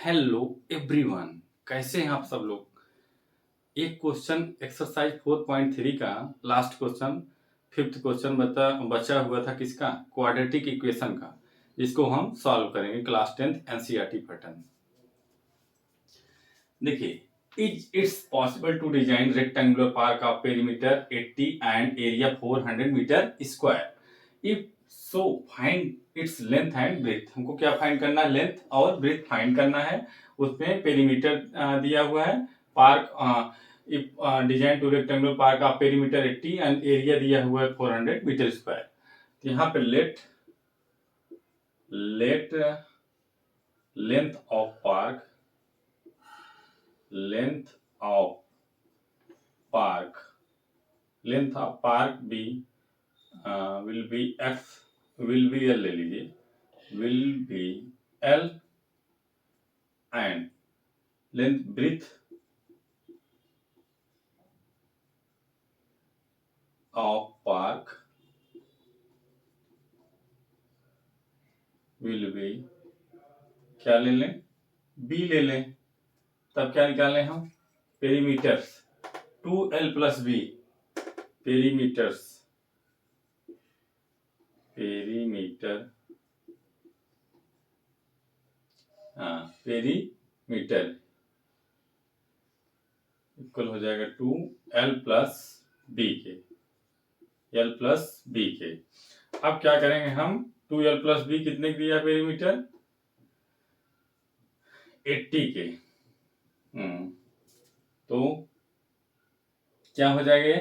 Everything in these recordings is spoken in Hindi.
हेलो एवरीवन, कैसे हैं आप सब लोग। एक क्वेश्चन एक्सरसाइज 4.3 का लास्ट क्वेश्चन, फिफ्थ क्वेश्चन बचा हुआ था किसका, क्वाड्रेटिक इक्वेशन का, जिसको हम सॉल्व करेंगे क्लास 10th एनसीईआरटी पैटर्न। देखिए, it's possible to design rectangular park of perimeter 80 and area 400 metre square. If so find its length and breadth. हमको क्या फाइंड करना है, लेंथ और ब्रेथ फाइंड करना है। उसमें पेरीमीटर दिया हुआ है, park if design two rectangular park of perimeter 80 and area दिया हुआ है 400 मीटर स्क्वायर। तो यहाँ पे late length of park length of park will be x, will be L ले लीजिए, will be L and length breadth of park will be, क्या ले लें, b ले लें। तब क्या निकालें हम, perimeters 2L plus B, perimeter equal हो जाएगा 2L प्लस बी के, L प्लस बी के। अब क्या करेंगे हम, 2L प्लस बी कितने के दिया पेरीमीटर, 80 के। तो क्या हो जाएगा,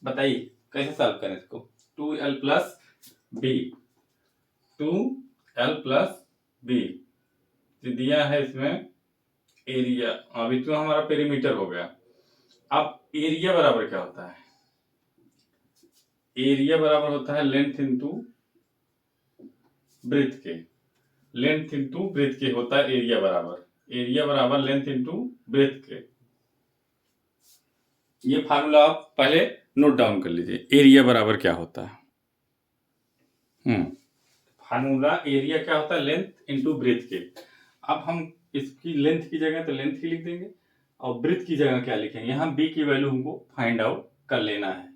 बताइए कैसे सॉल्व करें इसको। 2L plus B, 2L plus B दिया है इसमें एरिया। अभी तो हमारा पेरीमीटर हो गया। अब एरिया बराबर क्या होता है, एरिया बराबर होता है लेंथ इंटू ब्रेथ के, लेंथ इंटू ब्रेथ के होता है एरिया बराबर, एरिया बराबर लेंथ इंटू ब्रेथ के। ये फार्मूला आप पहले नोट डाउन कर लीजिए, एरिया बराबर क्या होता है। फार्मूला एरिया क्या होता है, लेंथ इंटू ब्रेथ के। अब हम इसकी लेंथ की जगह तो लेंथ ही लिख देंगे और ब्रेथ की जगह क्या लिखेंगे, यहाँ बी की वैल्यू हमको फाइंड आउट कर लेना है।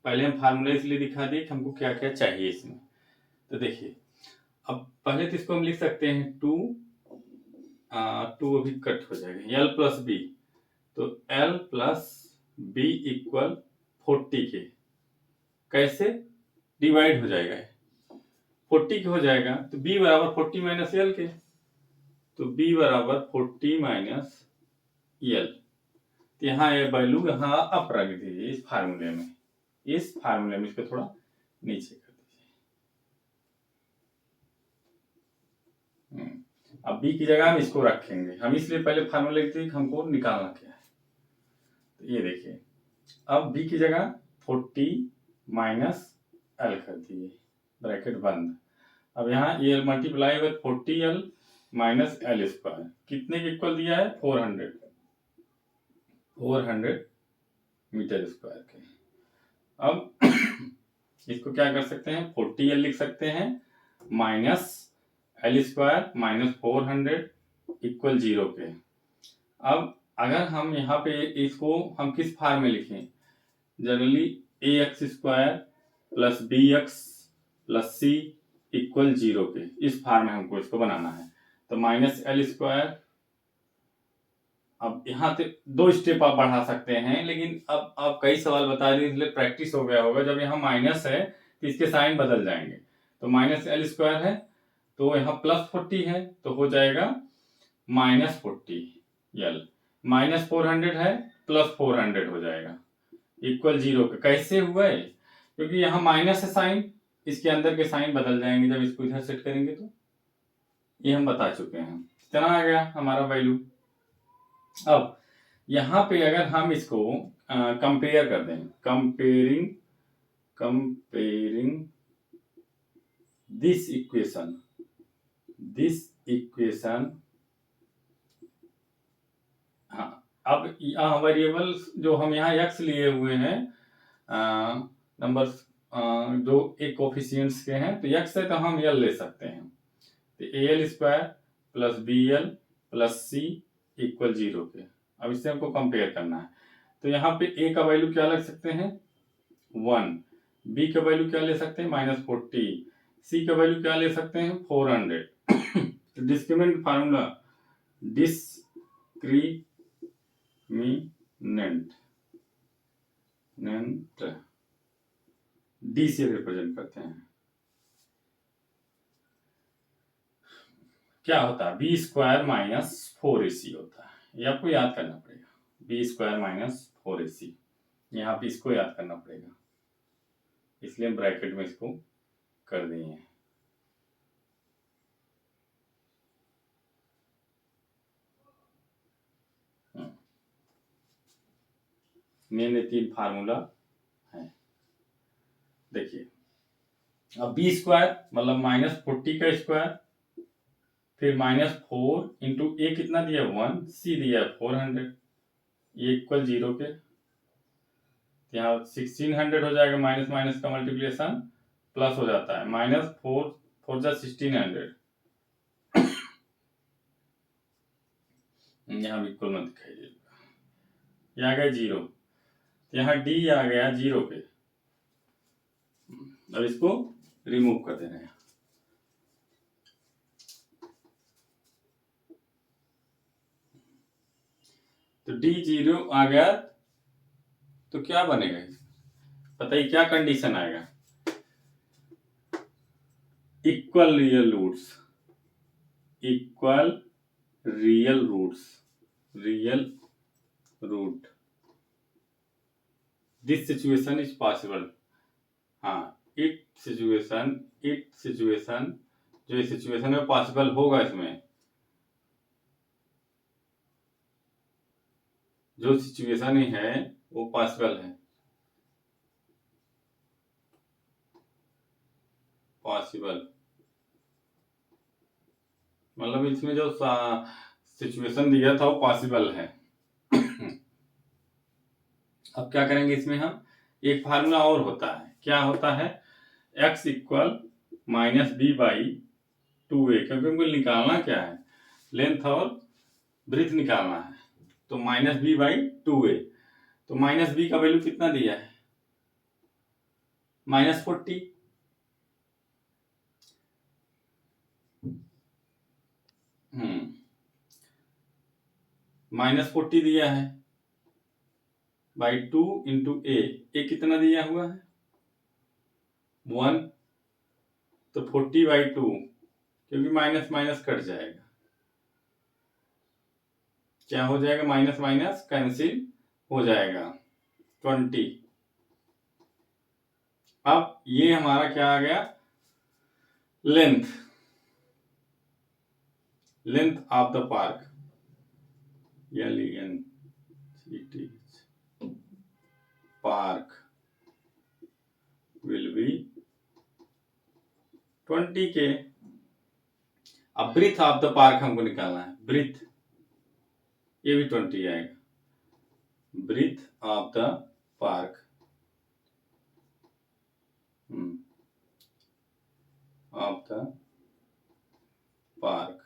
पहले हम फार्मूला इसलिए दिखा दिए कि हमको क्या क्या चाहिए इसमें। तो देखिए, अब पहले तो इसको हम लिख सकते हैं 2 अभी कट हो जाएगा, L प्लस बी, तो L प्लस बी इक्वल 40 के। कैसे डिवाइड हो जाएगा, 40 के हो जाएगा तो b बराबर 40 माइनस एल के, तो b बराबर 40 माइनस एल। तो यहाँ ये वैल्यू यहाँ अप रख दीजिए इस फार्मूले में, इस फार्मूले में इसको थोड़ा नीचे कर दीजिए। अब b की जगह हम इसको रखेंगे, हम इसलिए पहले फार्मूला लिखते हैं कि हमको निकालना क्या है। तो ये देखिए, अब b की जगह 40 माइनस एल कर दिए, ब्रैकेट बंद। अब यहाँ ये multiply with 40L minus L square, कितने के इक्वल दिया है, 400 मीटर स्क्वायर के। अब इसको क्या कर सकते हैं, 40L लिख सकते हैं minus L square minus 400 equal 0 के। अब अगर हम यहाँ पे इसको हम किस फॉर्म में लिखें, generally ax square plus bx plus c equal 0 के, इस फॉर्म में हमको इसको बनाना है। तो माइनस एल स्क्वायर, अब यहाँ से 2 स्टेप आप बढ़ा सकते हैं, लेकिन अब आप कई सवाल बता रहे इसलिए प्रैक्टिस हो गया होगा। जब यहाँ माइनस है तो इसके साइन बदल जाएंगे, तो माइनस एल स्क्वायर है तो यहाँ प्लस 40 है तो हो जाएगा माइनस 40L, माइनस 400 है प्लस 400 हो जाएगा इक्वल 0 के। कैसे हुआ है, क्योंकि यहाँ माइनस है साइन, इसके अंदर के साइन बदल जाएंगे जब इसको इधर सेट करेंगे। तो ये हम बता चुके हैं, इतना आ गया हमारा वैल्यू। अब यहाँ पे अगर हम इसको कंपेयर कर दें, कंपेयरिंग दिस इक्वेशन, हाँ, अब वेरिएबल जो हम यहाँ x लिए हुए हैं, नंबर्स जो एक कोफिशिएंट्स के हैं, तो x है तो हम l ले सकते हैं। तो AL square plus BL plus C equal 0 के। अब इससे हमको कंपेयर करना है, तो यहाँ पे A का वैल्यू क्या लग सकते हैं 1, B का वैल्यू क्या ले सकते हैं -40, C का वैल्यू क्या ले सकते हैं 400। डिस्क्रिमिनेंट फार्मूला डिस्क्रिमिनेंट D से रिप्रेजेंट करते हैं। क्या होता है B स्क्वायर माइनस 4AC होता है, ये आपको याद करना पड़ेगा। B स्क्वायर माइनस 4AC, यहाँ पे इसको याद करना पड़ेगा, इसलिए ब्रैकेट में इसको कर दिए हैं। मेन 3 फार्मूला है। देखिए अब B स्क्वायर मतलब -40 का स्क्वायर, फिर -4 इंटू A कितना दिया 1, C दिया 400, ये इक्वल 0 के। यहाँ 1600 हो जाएगा, माइनस माइनस का मल्टीप्लिकेशन प्लस हो जाता है, -4 4 जा 1600, यहाँ बिल्कुल मत दिखाई देगा, ये आ गया 0, यहाँ D आ गया 0 पे। अब इसको रिमूव कर देना है, तो D 0 आ गया, तो क्या बनेगा पता ही क्या कंडीशन आएगा, equal real roots, equal real roots, real root, this situation is possible. हाँ इट सिचुएशन जो इस सिचुएशन में पॉसिबल होगा, इसमें जो सिचुएशन है वो पॉसिबल है, पॉसिबल मतलब इसमें जो सिचुएशन दिया था वो पॉसिबल है। अब क्या करेंगे इसमें हम, एक फार्मूला और होता है, क्या होता है x इक्वल -b/2a, क्योंकि हमको निकालना क्या है लेंथ और ब्रीथ निकालना है, तो -b/2a, तो -b का वैल्यू कितना दिया है -40, -40 दिया है बाई 2 इंटू ए कितना दिया हुआ है 1, तो 40/2, क्योंकि माइनस माइनस कट जाएगा, क्या हो जाएगा माइनस माइनस कैंसिल हो जाएगा 20। अब ये हमारा क्या आ गया length, length of the park, LENGT park will be 20 के। अब ब्रीथ ऑफ द पार्क हमको निकालना है, ब्रीथ ये भी 20 आएगा, breadth of the park, of the park,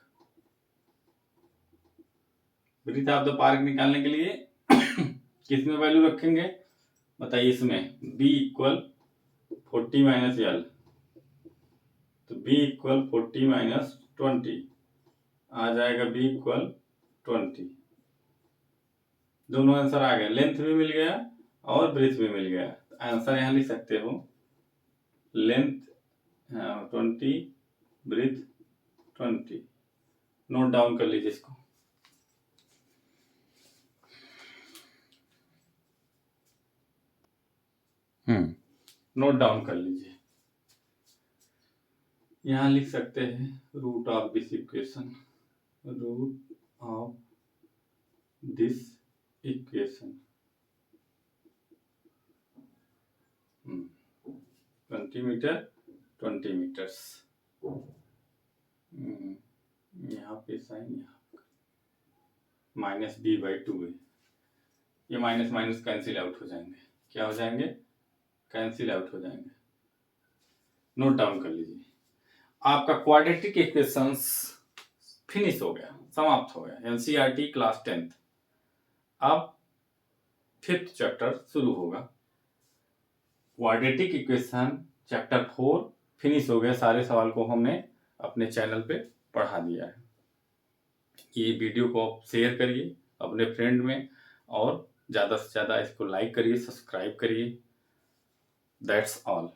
breadth of the park निकालने के लिए किस में वैल्यू रखेंगे बताइए, इसमें b इक्वल 40 माइनस एल, तो b इक्वल 40 माइनस 20 आ जाएगा, b इक्वल 20, दोनों आंसर आ गए, लेंथ भी मिल गया और ब्रीथ भी मिल गया, तो आंसर यहाँ लिख सकते हो लेंथ 20 ब्रीथ 20, नोट डाउन कर लीजिए इसको। नोट डाउन कर लीजिए, यहाँ लिख सकते हैं root of this equation, root of this equation 20 metre 20 metres, यहाँ पे साइन यहाँ -b/2a, ये माइनस माइनस कैंसिल आउट हो जाएंगे, क्या हो जाएंगे कैंसिल आउट हो जाएंगे, नोट डाउन कर लीजिए। आपका क्वाड्रेटिक इक्वेशंस फिनिश हो गया, समाप्त हो गया। NCERT class 10th। अब 5th चैप्टर शुरू होगा। क्वाड्रेटिक इक्वेशन चैप्टर 4 फिनिश हो गया। सारे सवाल को हमने अपने चैनल पे पढ़ा दिया है। ये वीडियो को आप शेयर करिए अपने फ्रेंड में और ज़्यादा से ज़्यादा इसको लाइक करिए, सब्सक्राइब करिए। That's all.